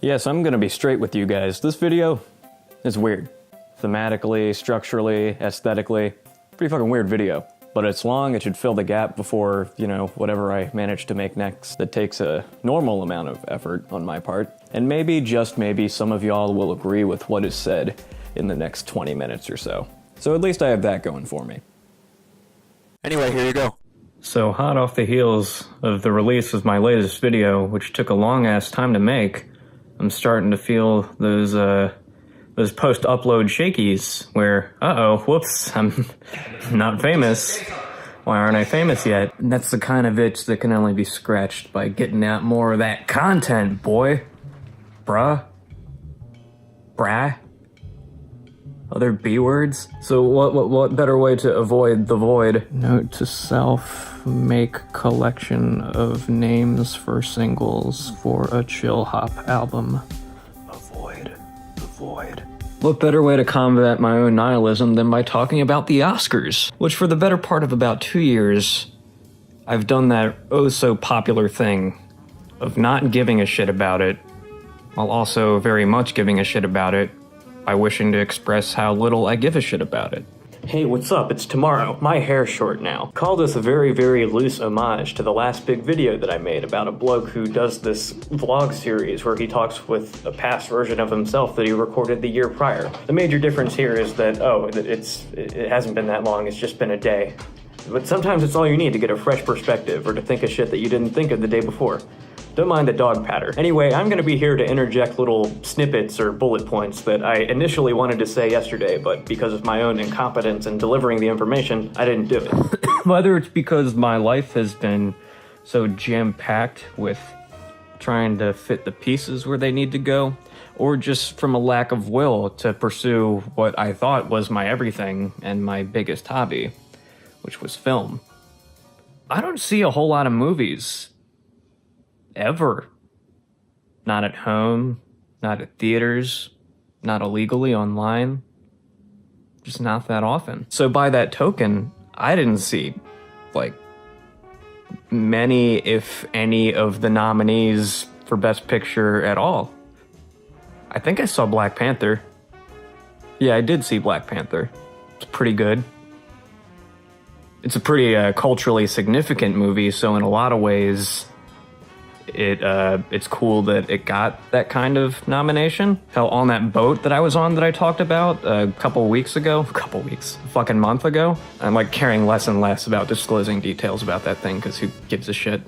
Yes, I'm gonna be straight with you guys. This video is weird. Thematically, structurally, aesthetically. Pretty fucking weird video. But it's long, it should fill the gap before, you know, whatever I manage to make next. That takes a normal amount of effort on my part. And maybe, just maybe, some of y'all will agree with what is said in the next 20 minutes or so. So at least I have that going for me. Anyway, here you go. So hot off the heels of the release of my latest video, which took a long ass time to make, I'm starting to feel those post-upload shakies where, uh-oh, whoops, I'm not famous. Why aren't I famous yet? And that's the kind of itch that can only be scratched by getting out more of that content, boy. Bruh. Brah. Other B words? So what better way to avoid the void? Note to self, make collection of names for singles for a chill hop album. Avoid the void. What better way to combat my own nihilism than by talking about the Oscars? Which for the better part of about 2 years, I've done that oh so popular thing of not giving a shit about it, while also very much giving a shit about it, by wishing to express how little I give a shit about it. Hey, what's up? It's tomorrow. My hair's short now. Call this a very, very loose homage to the last big video that I made about a bloke who does this vlog series where he talks with a past version of himself that he recorded the year prior. The major difference here is that, it hasn't been that long, it's just been a day. But sometimes it's all you need to get a fresh perspective or to think of shit that you didn't think of the day before. Don't mind the dog patter. Anyway, I'm gonna be here to interject little snippets or bullet points that I initially wanted to say yesterday, but because of my own incompetence in delivering the information, I didn't do it. Whether it's because my life has been so jam-packed with trying to fit the pieces where they need to go, or just from a lack of will to pursue what I thought was my everything and my biggest hobby, which was film. I don't see a whole lot of movies. Ever. Not at home, not at theaters, not illegally online. Just not that often. So by that token, I didn't see, like, many, if any, of the nominees for Best Picture at all. I think I saw Black Panther. Yeah, I did see Black Panther. It's pretty good. It's a pretty culturally significant movie, so in a lot of ways, it's cool that it got that kind of nomination. Hell, on that boat that I was on that I talked about a fucking month ago, I'm like caring less and less about disclosing details about that thing because who gives a shit?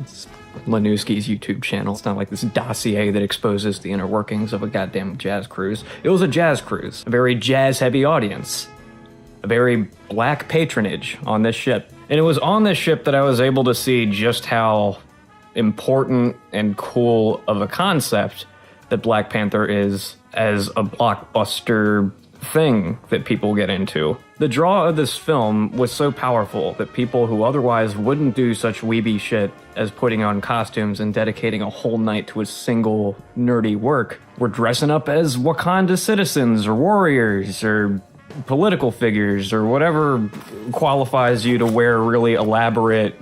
It's Lanooski's YouTube channel. It's not like this dossier that exposes the inner workings of a goddamn jazz cruise. It was a jazz cruise, a very jazz-heavy audience, a very black patronage on this ship. And it was on this ship that I was able to see just how important and cool of a concept that Black Panther is as a blockbuster thing that people get into. The draw of this film was so powerful that people who otherwise wouldn't do such weeby shit as putting on costumes and dedicating a whole night to a single nerdy work were dressing up as Wakanda citizens or warriors or political figures or whatever qualifies you to wear really elaborate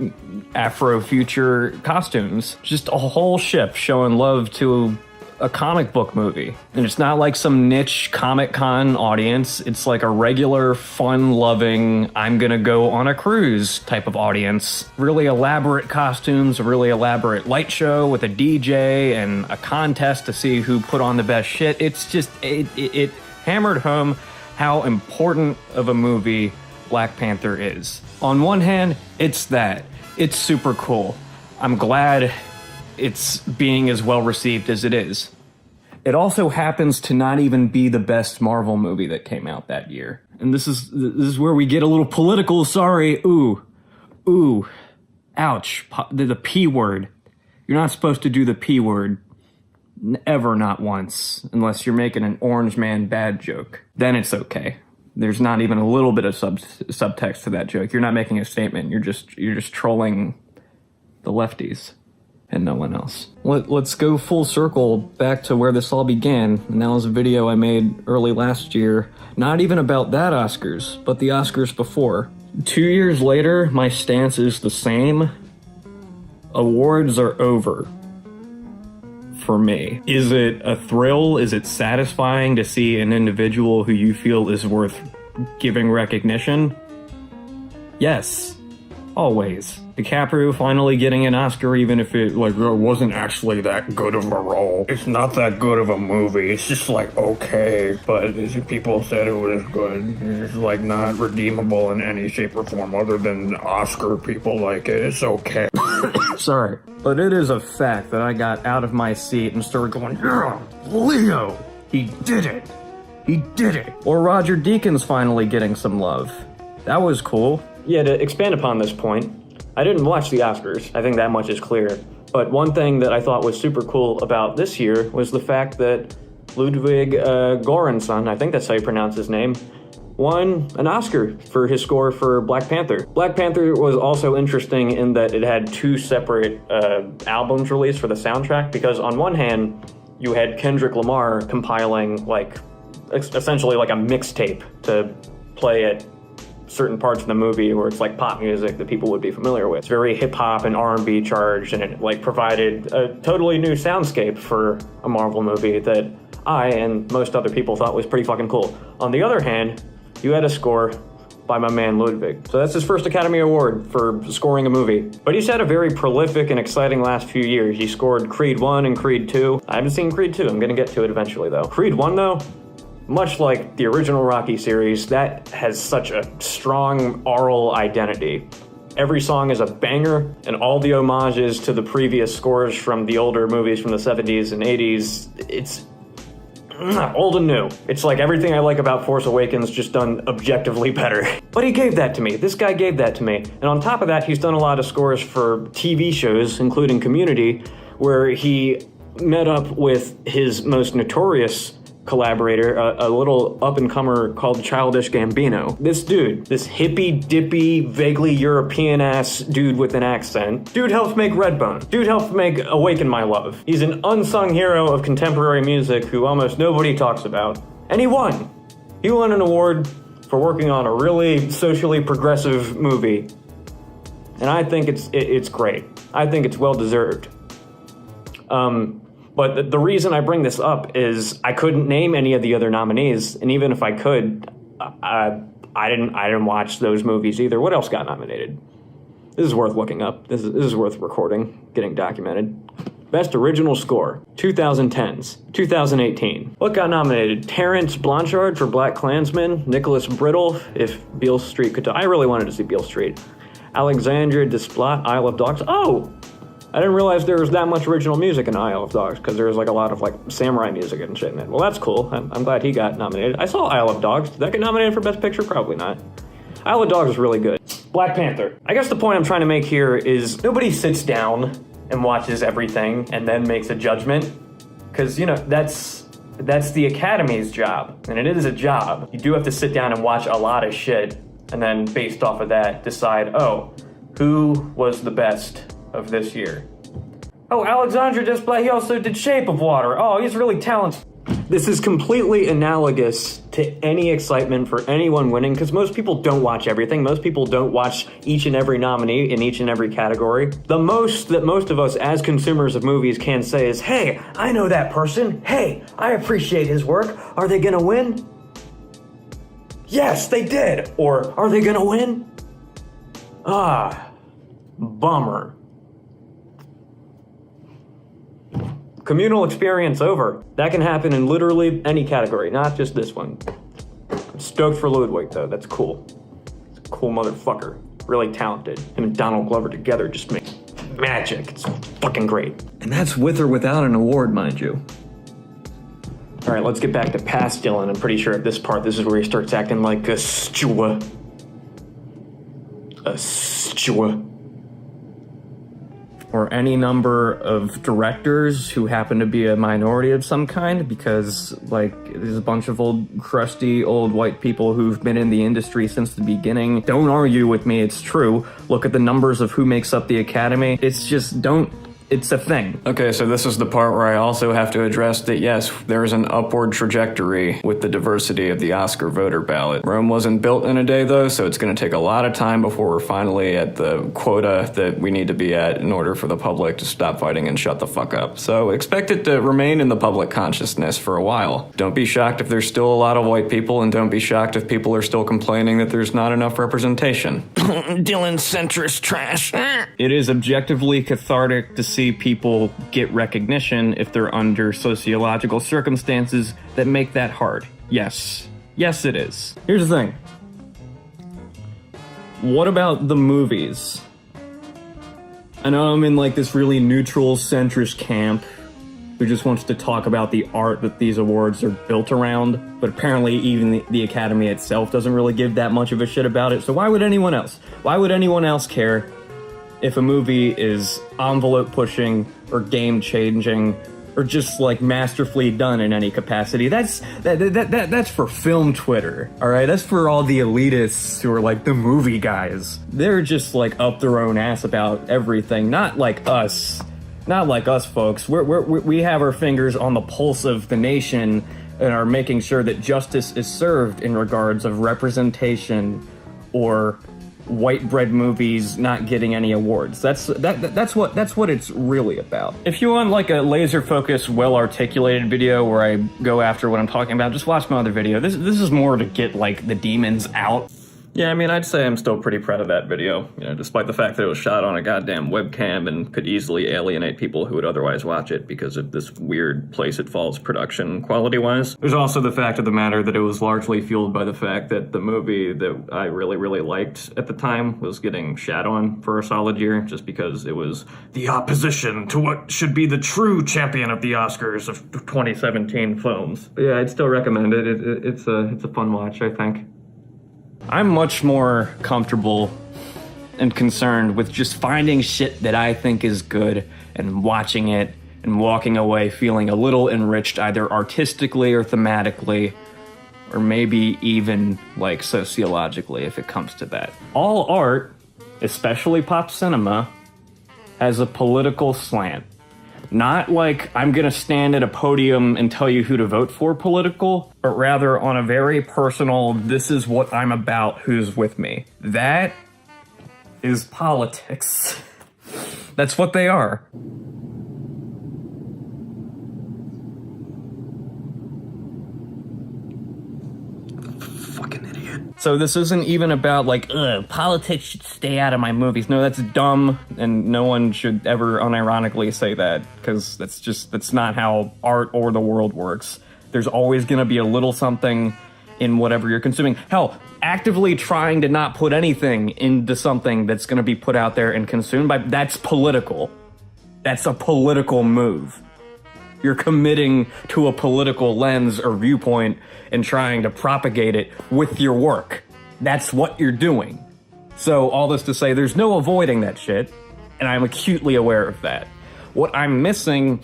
Afro-future costumes. Just a whole ship showing love to a comic book movie. And it's not like some niche Comic-Con audience. It's like a regular, fun-loving, I'm gonna go on a cruise type of audience. Really elaborate costumes, a really elaborate light show with a DJ and a contest to see who put on the best shit. It's just, it hammered home how important of a movie Black Panther is. On one hand, it's that. It's super cool. I'm glad it's being as well received as it is. It also happens to not even be the best Marvel movie that came out that year. And this is where we get a little political, sorry. Ooh, ouch, the P word. You're not supposed to do the P word. Ever, not once, unless you're making an Orange Man bad joke. Then it's okay. There's not even a little bit of subtext to that joke. You're not making a statement. You're just trolling the lefties and no one else. Let's go full circle back to where this all began. And that was a video I made early last year. Not even about that Oscars, but the Oscars before. 2 years later, my stance is the same. Awards are over. for me. Is it a thrill? Is it satisfying to see an individual who you feel is worth giving recognition? Yes. Always. DiCaprio finally getting an Oscar, even if it wasn't actually that good of a role. It's not that good of a movie. It's just okay, but people said it was good. It's not redeemable in any shape or form other than Oscar people like it. It's okay. Sorry. But it is a fact that I got out of my seat and started going, yeah, Leo! He did it! He did it! Or Roger Deakins finally getting some love. That was cool. Yeah, to expand upon this point, I didn't watch the Oscars. I think that much is clear. But one thing that I thought was super cool about this year was the fact that Ludwig Göransson, I think that's how you pronounce his name, won an Oscar for his score for Black Panther. Black Panther was also interesting in that it had two separate albums released for the soundtrack, because on one hand, you had Kendrick Lamar compiling essentially a mixtape to play at certain parts of the movie where it's pop music that people would be familiar with. It's very hip-hop and R&B charged, and it provided a totally new soundscape for a Marvel movie that I and most other people thought was pretty fucking cool. On the other hand, you had a score by my man Ludwig. So that's his first Academy Award for scoring a movie. But he's had a very prolific and exciting last few years. He scored Creed 1 and Creed 2. I haven't seen Creed 2. I'm gonna get to it eventually though. Creed 1 though, much like the original Rocky series, that has such a strong aural identity. Every song is a banger, and all the homages to the previous scores from the older movies from the 70s and 80s, it's old and new. It's everything I like about Force Awakens, just done objectively better. But he gave that to me. This guy gave that to me. And on top of that, he's done a lot of scores for TV shows, including Community, where he met up with his most notorious collaborator, a little up-and-comer called Childish Gambino. This dude, this hippy-dippy, vaguely European-ass dude with an accent, dude helped make Redbone. Dude helped make Awaken My Love. He's an unsung hero of contemporary music who almost nobody talks about. And he won. He won an award for working on a really socially progressive movie. And I think it's great. I think it's well-deserved. But the reason I bring this up is I couldn't name any of the other nominees, and even if I could, I didn't watch those movies either. What else got nominated? This is worth looking up. This is worth recording, getting documented. Best Original Score, 2010s, 2018. What got nominated? Terrence Blanchard for Black Klansman, Nicholas Brittle, If Beale Street Could Talk. I really wanted to see Beale Street. Alexandre Desplat, Isle of Dogs. Oh! I didn't realize there was that much original music in Isle of Dogs, because there was a lot of samurai music and shit in it. Well, that's cool. I'm glad he got nominated. I saw Isle of Dogs. Did that get nominated for Best Picture? Probably not. Isle of Dogs is really good. Black Panther. I guess the point I'm trying to make here is nobody sits down and watches everything and then makes a judgment, because that's the Academy's job, and it is a job. You do have to sit down and watch a lot of shit, and then based off of that decide, who was the best of this year. Oh, Alexandre Desplat, he also did Shape of Water. Oh, he's really talented. This is completely analogous to any excitement for anyone winning, because most people don't watch everything. Most people don't watch each and every nominee in each and every category. The most that most of us as consumers of movies can say is, hey, I know that person. Hey, I appreciate his work. Are they gonna win? Yes, they did. Or, are they gonna win? Bummer. Communal experience over. That can happen in literally any category, not just this one. I'm stoked for Ludwig, though. That's cool. He's a cool motherfucker. Really talented. Him and Donald Glover together just make magic. It's fucking great. And that's with or without an award, mind you. All right, let's get back to past Dylan. I'm pretty sure at this part, this is where he starts acting like a stew. A stew. Or any number of directors who happen to be a minority of some kind, because there's a bunch of crusty old white people who've been in the industry since the beginning. Don't argue with me, it's true. Look at the numbers of who makes up the Academy. It's It's a thing. Okay, so this is the part where I also have to address that, yes, there is an upward trajectory with the diversity of the Oscar voter ballot. Rome wasn't built in a day, though, so it's going to take a lot of time before we're finally at the quota that we need to be at in order for the public to stop fighting and shut the fuck up. So expect it to remain in the public consciousness for a while. Don't be shocked if there's still a lot of white people, and don't be shocked if people are still complaining that there's not enough representation. Dylan centrist trash. It is objectively cathartic to see people get recognition if they're under sociological circumstances that make that hard. Yes. Yes, it is. Here's the thing. What about the movies? I know I'm in like this really neutral centrist camp who just wants to talk about the art that these awards are built around, but apparently even the Academy itself doesn't really give that much of a shit about it, so why would anyone else? Why would anyone else care if a movie is envelope-pushing or game-changing or just, like, masterfully done in any capacity? That's for film Twitter, alright? That's for all the elitists who are, like, the movie guys. They're just, like, up their own ass about everything, not like us. Not like us, folks. We have our fingers on the pulse of the nation and are making sure that justice is served in regards of representation or white bread movies not getting any awards. That's what it's really about. If you want like a laser focused, well articulated video where I go after what I'm talking about, just watch my other video. This is more to get like the demons out. Yeah, I mean, I'd say I'm still pretty proud of that video, you know, despite the fact that it was shot on a goddamn webcam and could easily alienate people who would otherwise watch it because of this weird place it falls production quality-wise. There's also the fact of the matter that it was largely fueled by the fact that the movie that I really, really liked at the time was getting shat on for a solid year, just because it was the opposition to what should be the true champion of the Oscars of 2017 films. But yeah, I'd still recommend it. It's a fun watch, I think. I'm much more comfortable and concerned with just finding shit that I think is good and watching it and walking away feeling a little enriched either artistically or thematically or maybe even like sociologically if it comes to that. All art, especially pop cinema, has a political slant. Not like I'm gonna stand at a podium and tell you who to vote for political, but rather on a very personal, this is what I'm about, who's with me. That is politics. That's what they are. Fucking idiot. So this isn't even about like, politics should stay out of my movies. No, that's dumb, and no one should ever unironically say that, because that's not how art or the world works. There's always gonna be a little something in whatever you're consuming. Hell, actively trying to not put anything into something that's gonna be put out there and consumed by, that's political. That's a political move. You're committing to a political lens or viewpoint and trying to propagate it with your work. That's what you're doing. So all this to say, there's no avoiding that shit, and I'm acutely aware of that. What I'm missing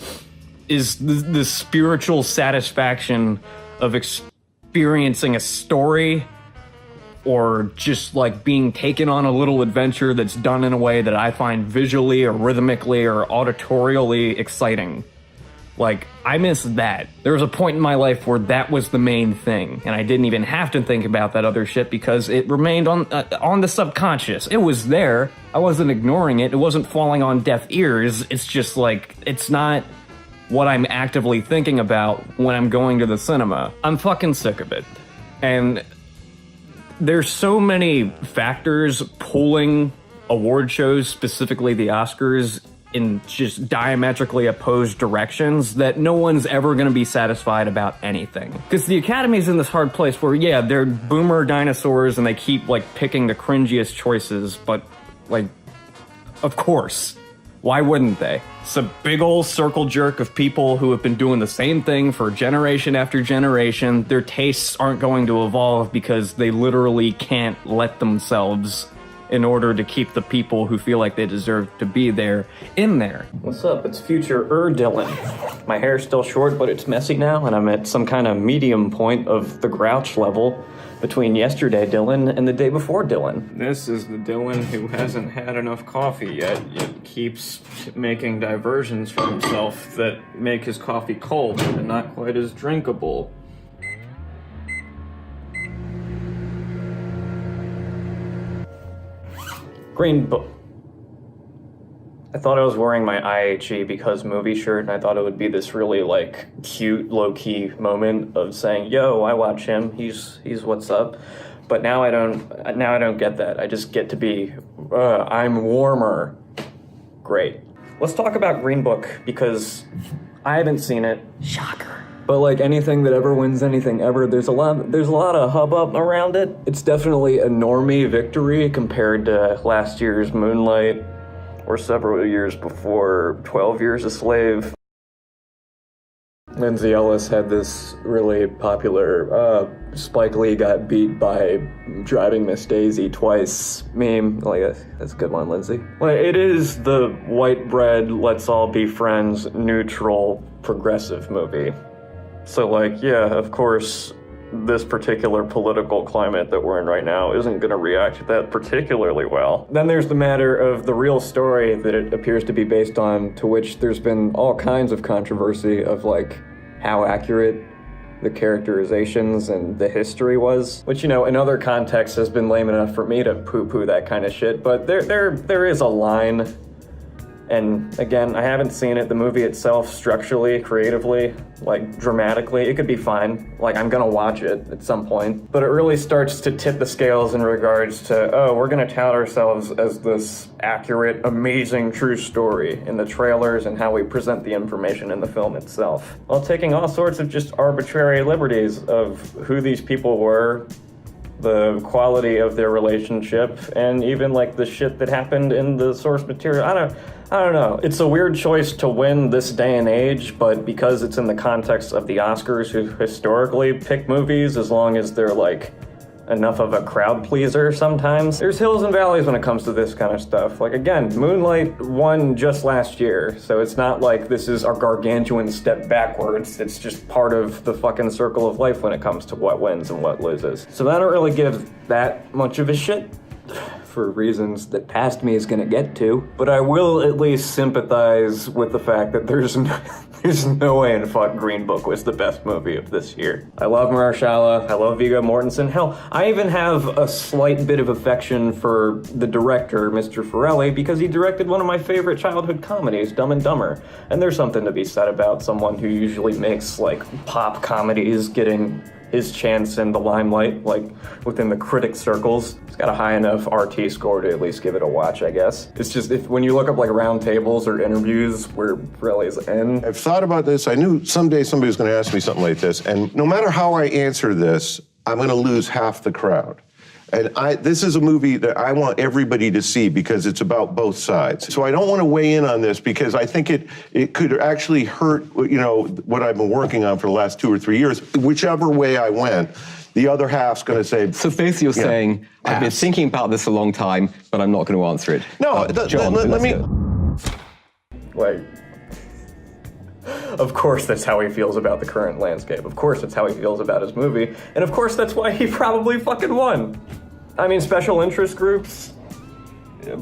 is the spiritual satisfaction of experiencing a story or just like being taken on a little adventure that's done in a way that I find visually or rhythmically or auditorially exciting. Like, I miss that. There was a point in my life where that was the main thing, and I didn't even have to think about that other shit because it remained on the subconscious. It was there. I wasn't ignoring it. It wasn't falling on deaf ears. It's just like, it's not what I'm actively thinking about when I'm going to the cinema. I'm fucking sick of it. And there's so many factors pulling award shows, specifically the Oscars, in just diametrically opposed directions that no one's ever going to be satisfied about anything. Because the Academy's in this hard place where, yeah, they're boomer dinosaurs and they keep, like, picking the cringiest choices, but, like, of course. Why wouldn't they? It's a big old circle jerk of people who have been doing the same thing for generation after generation. Their tastes aren't going to evolve because they literally can't let themselves in order to keep the people who feel like they deserve to be there in there. What's up? It's future Dylan. My hair's still short, but it's messy now, and I'm at some kind of medium point of the grouch level between yesterday Dylan and the day before Dylan. This is the Dylan who hasn't had enough coffee yet keeps making diversions for himself that make his coffee cold and not quite as drinkable. Green book. I thought I was wearing my IHE because movie shirt, and I thought it would be this really like cute, low-key moment of saying, "Yo, I watch him. He's what's up." But now I don't get that. I just get to be, I'm warmer. Great. Let's talk about Green Book because I haven't seen it. Shocker. But like anything that ever wins anything ever, there's a lot of hubbub around it. It's definitely a normie victory compared to last year's Moonlight or several years before 12 Years a Slave. Lindsay Ellis had this really popular Spike Lee got beat by driving Miss Daisy twice meme. Like, that's a good one, Lindsay. Well, it is the white bread, let's all be friends, neutral, progressive movie. So like, yeah, of course, this particular political climate that we're in right now isn't going to react to that particularly well. Then there's the matter of the real story that it appears to be based on, to which there's been all kinds of controversy of like how accurate the characterizations and the history was, which, you know, in other contexts has been lame enough for me to poo-poo that kind of shit, but there is a line. And again, I haven't seen it. The movie itself, structurally, creatively, like dramatically, it could be fine. Like, I'm gonna watch it at some point. But it really starts to tip the scales in regards to, oh, we're gonna tout ourselves as this accurate, amazing, true story in the trailers and how we present the information in the film itself. While taking all sorts of just arbitrary liberties of who these people were, the quality of their relationship, and even like the shit that happened in the source material. I don't know. It's a weird choice to win this day and age, but because it's in the context of the Oscars, who historically pick movies as long as they're like enough of a crowd pleaser sometimes. There's hills and valleys when it comes to this kind of stuff. Like, again, Moonlight won just last year, so it's not like this is a gargantuan step backwards. It's just part of the fucking circle of life when it comes to what wins and what loses. So I don't really give that much of a shit, for reasons that past me is gonna get to, but I will at least sympathize with the fact that there's no way in fuck Green Book was the best movie of this year. I love Mahershala, I love Viggo Mortensen. Hell, I even have a slight bit of affection for the director, Mr. Farrelly, because he directed one of my favorite childhood comedies, Dumb and Dumber. And there's something to be said about someone who usually makes like pop comedies getting his chance in the limelight, like within the critic circles. It's got a high enough RT score to at least give it a watch, I guess. It's just, when you look up like round tables or interviews where Pirelli's in. I've thought about this. I knew someday somebody was gonna ask me something like this, and no matter how I answer this, I'm gonna lose half the crowd. And this is a movie that I want everybody to see because it's about both sides. So I don't want to weigh in on this because I think it could actually hurt, you know, what I've been working on for the last 2 or 3 years. Whichever way I went, the other half's going to say. So basically you're saying, pass. I've been thinking about this a long time, but I'm not going to answer it. No, John, let me. Like, of course that's how he feels about the current landscape. Of course that's how he feels about his movie. And of course that's why he probably fucking won. I mean, special interest groups,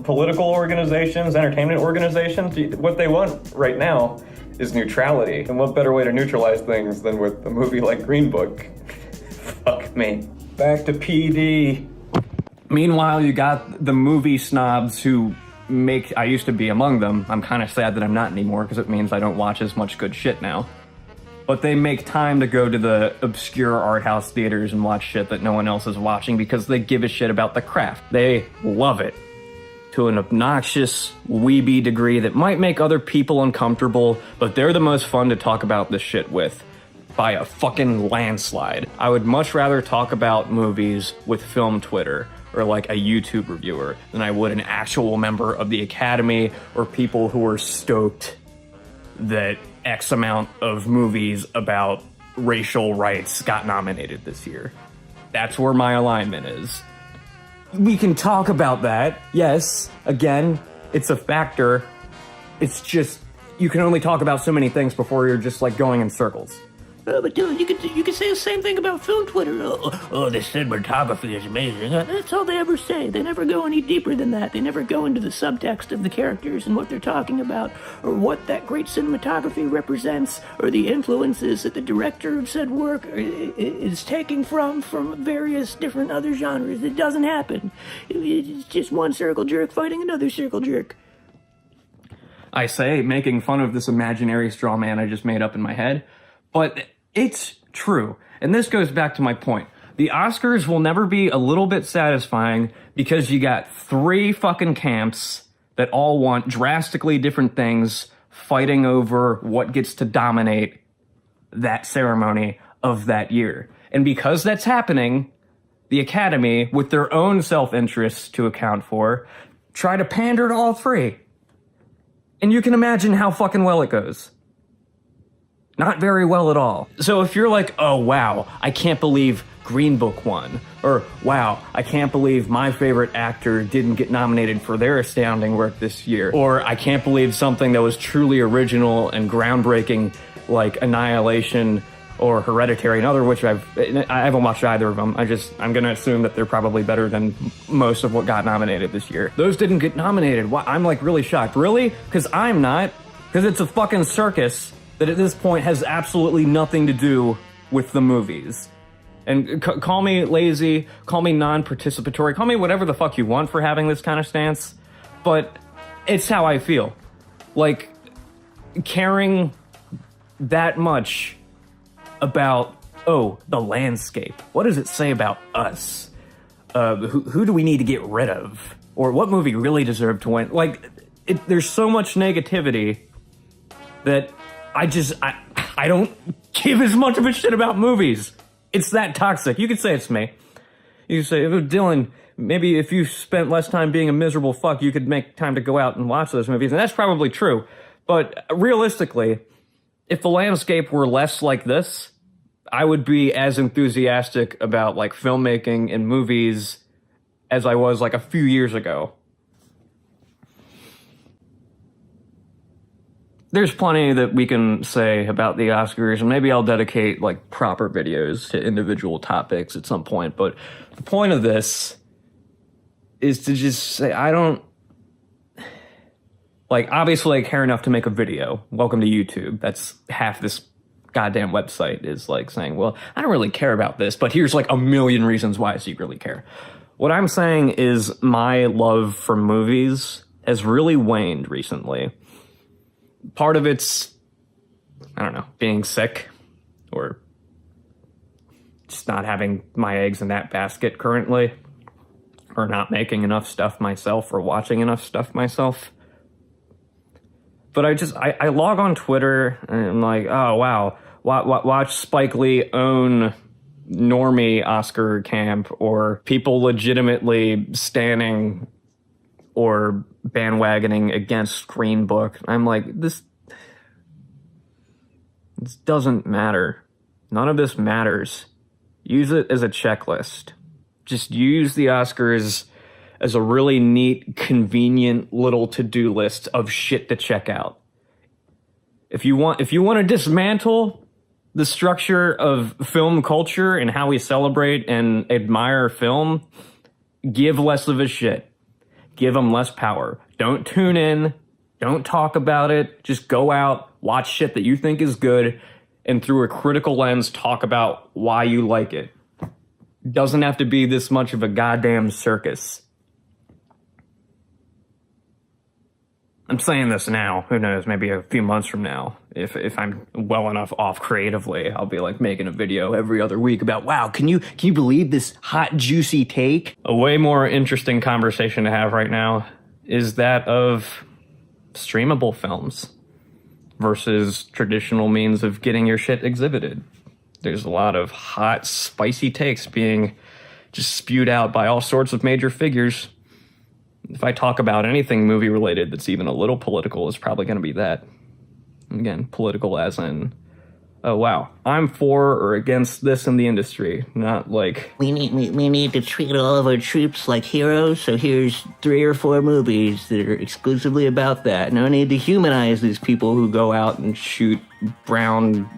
political organizations, entertainment organizations, what they want right now is neutrality. And what better way to neutralize things than with a movie like Green Book? Fuck me. Back to PD. Meanwhile, you got the movie snobs who I used to be among them. I'm kind of sad that I'm not anymore because it means I don't watch as much good shit now. But they make time to go to the obscure art house theaters and watch shit that no one else is watching because they give a shit about the craft. They love it to an obnoxious, weeby degree that might make other people uncomfortable, but they're the most fun to talk about this shit with by a fucking landslide. I would much rather talk about movies with film Twitter or like a YouTube reviewer than I would an actual member of the Academy or people who are stoked that X amount of movies about racial rights got nominated this year. That's where my alignment is. we can talk about that. Yes, again, it's a factor. It's just, you can only talk about so many things before you're just like going in circles. But dude, you could say the same thing about film Twitter. Oh, the cinematography is amazing. That's all they ever say. They never go any deeper than that. They never go into the subtext of the characters and what they're talking about, or what that great cinematography represents, or the influences that the director of said work is taking from various different other genres. It doesn't happen. It's just one circle jerk fighting another circle jerk. I say, making fun of this imaginary straw man I just made up in my head, but it's true. And this goes back to my point. The Oscars will never be a little bit satisfying because you got 3 fucking camps that all want drastically different things fighting over what gets to dominate that ceremony of that year. And because that's happening, the Academy, with their own self-interests to account for, try to pander to all 3. And you can imagine how fucking well it goes. Not very well at all. So if you're like, oh wow, I can't believe Green Book won, or wow, I can't believe my favorite actor didn't get nominated for their astounding work this year, or I can't believe something that was truly original and groundbreaking like Annihilation or Hereditary, neither of which I haven't watched either of them. I'm gonna assume that they're probably better than most of what got nominated this year. Those didn't get nominated. I'm like really shocked. Really? Because I'm not. Because it's a fucking circus that at this point has absolutely nothing to do with the movies. And call me lazy, call me non-participatory, call me whatever the fuck you want for having this kind of stance, but it's how I feel. Like, caring that much about, oh, the landscape. What does it say about us? Who do we need to get rid of? Or what movie really deserved to win? Like, there's so much negativity that I don't give as much of a shit about movies. It's that toxic. You could say it's me. You could say, Dylan, maybe if you spent less time being a miserable fuck, you could make time to go out and watch those movies. And that's probably true. But realistically, if the landscape were less like this, I would be as enthusiastic about like filmmaking and movies as I was like a few years ago. There's plenty that we can say about the Oscars, and maybe I'll dedicate like proper videos to individual topics at some point. But the point of this is to just say, I don't, like, obviously I care enough to make a video. Welcome to YouTube. That's half this goddamn website is like saying, well, I don't really care about this, but here's like a million reasons why I secretly care. What I'm saying is my love for movies has really waned recently. Part of it's, I don't know, being sick or just not having my eggs in that basket currently, or not making enough stuff myself or watching enough stuff myself. But I log on Twitter and I'm like, oh wow, watch Spike Lee own normie Oscar camp, or people legitimately standing or bandwagoning against Green Book. I'm like, this doesn't matter. None of this matters. Use it as a checklist. Just use the Oscars as a really neat, convenient little to-do list of shit to check out. If you want to dismantle the structure of film culture and how we celebrate and admire film, give less of a shit. Give them less power. Don't tune in. Don't talk about it. Just go out, watch shit that you think is good, and through a critical lens, talk about why you like it. Doesn't have to be this much of a goddamn circus. I'm saying this now. Who knows? Maybe a few months from now, if I'm well enough off creatively, I'll be like making a video every other week about, wow, can you believe this hot, juicy take? A way more interesting conversation to have right now is that of streamable films versus traditional means of getting your shit exhibited. There's a lot of hot, spicy takes being just spewed out by all sorts of major figures. If I talk about anything movie related that's even a little political, it's probably going to be that. Again, political as in oh wow, I'm for or against this in the industry, not like We need to treat all of our troops like heroes, so here's 3 or 4 movies that are exclusively about that. No need to humanize these people who go out and shoot brown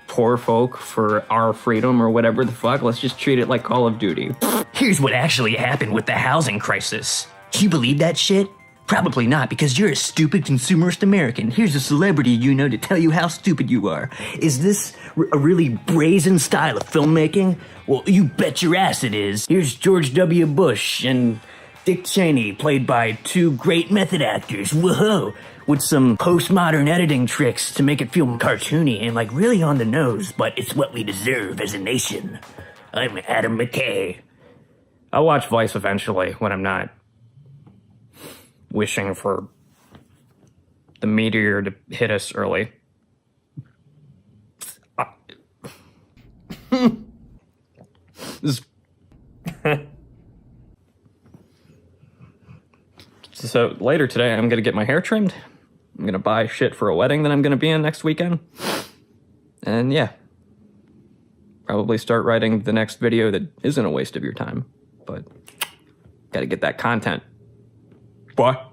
poor folk for our freedom or whatever the fuck. Let's just treat it like Call of Duty. Here's what actually happened with the housing crisis. Do you believe that shit? Probably not, because you're a stupid consumerist American. Here's a celebrity you know to tell you how stupid you are. Is this a really brazen style of filmmaking? Well, you bet your ass it is. Here's George W. Bush and Dick Cheney, played by 2 great method actors. Whoa! With some postmodern editing tricks to make it feel cartoony and like really on the nose, but it's what we deserve as a nation. I'm Adam McKay. I'll watch Vice eventually when I'm not wishing for the meteor to hit us early. So later today, I'm gonna get my hair trimmed. I'm gonna buy shit for a wedding that I'm gonna be in next weekend. And yeah, probably start writing the next video that isn't a waste of your time, but gotta get that content. What?